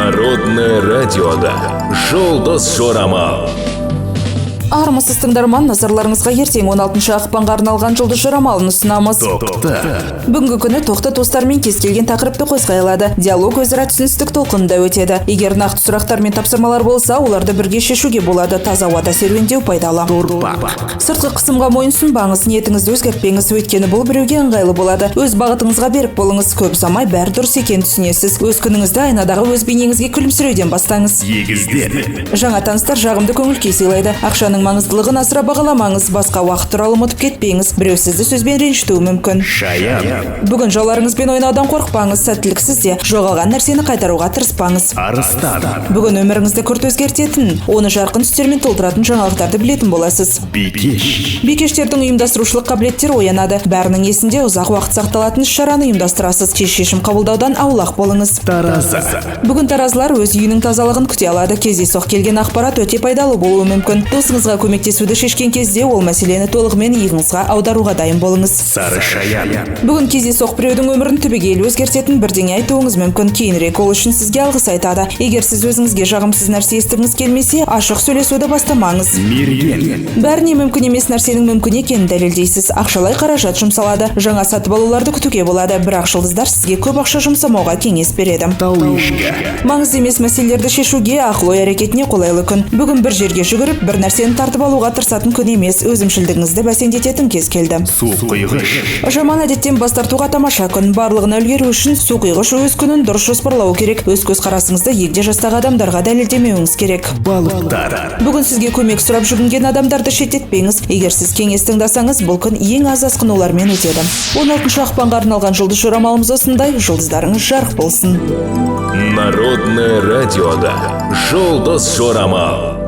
Народное радиода «Жұлдыз жорамал». Армысыз тыңдарман, назарларыңызға ертең 16 ақпанға арналған жұлдыз жорамалын ұсынамыз. Бүгінгі күні тоқты достармен кез келген тақырыпты қозғай алады. Диалог өзара түсіністік толқынында өтеді. Егер нақты сұрақтар мен тапсырмалар болса, оларды бірге шешуге болады. Таза ауада серуендеу пайдалы. Сыртқы қысымға мойынсұнбаңыз, ниетіңізді өзгертпеңіз, өйткені бұл біреуге ыңғайлы болады. Өз бағытыңызға берік болыңыз, көп ұзамай бәрі дұрыс екенін түсінесіз. Өз күніңізді айнадағы өз бейнеңізге күлімсіреуден бастаңыз. Жаңа таныстар жағымды көңіл күй сыйлайды. Ақшаның маңыздылығын асыра бағаламаңыз, басқа уақыт туралы ұмытып кетпеңіз, біреу сізді сөзбен ренжітуі мүмкін. Бүгін жауларыңызбен ойнаудан қорықпаңыз, сәттілік сізде, жоғалған нәрсені қайтаруға тырыспаңыз. Бүгін өміріңізді күрт өзгертетін, оны жарқын түстермен толтыратын жаңалықтарды білетін боласыз. Бикештердің ұйымдастырушылық қабілеттері оянады. Бәрінің есінде ұзақ уақыт сақталатын іс-шараны ұйымдастырасыз. Кеш шешім қабылдаудан аулақ болыңыз. Бүгін таразылар өз үйінің тазалығын күте алады. Кездейсоқ келген ақпарат өте пайдалы болуы мүмкін. Досыңызға көмектесуді шешкен кезде ол мәселені толығымен иығыңызға аударуға дайын болыңыз. Бүгін кездейсоқ біреудің өмірін түбегейлі өзгертетін бірдеңе айтуыңыз мүмкін. Кейінірек ол үшін сізге алғыс айтады. Егер сіз өзіңізге жағымсыз нәрсе естігіңіз келмесе, ашық сөйлесуді бастамаңыз. Бәріне мүмкін емес нәрсенің мүмкін екенін дәлелдейсіз. Ақшалай қаражат жұмсалады. Жаңа сатып алуларды күтуге болады, бірақ жұлдыздар сізге көп ақша жұмсамауға кеңес береді. Маңызды емес мәселелерді шешуге ақыл-ой әрекетіне қолайлы күн. Бүгін бір жерге жүгіріп, бір нәрсені тартып алуға тырысатын күн емес, өзімшілдігіңізді бәсеңдететін кез келді. Жаман әдеттен бас тартуға тамаша күн. Барлығына үлгеру үшін су құйғыш өз күнін дұрыс жоспарлауы керек. Өз көзқарасыңызды егде жастағы адамдарға дәлелдемеуіңіз керек. Бүгін сізге көмек сұрап жүгінген адамдарды шеттетпеңіз. Егер сіз кеңес тыңдасаңыз, бұл күн ең аз асқынулармен өтеді. 16 ақпанға арналған жұлдыз жорамалымыз осындай. Жұлдыздарыңыз жарық болсын. Народное радиода «Жұлдыз жорамал».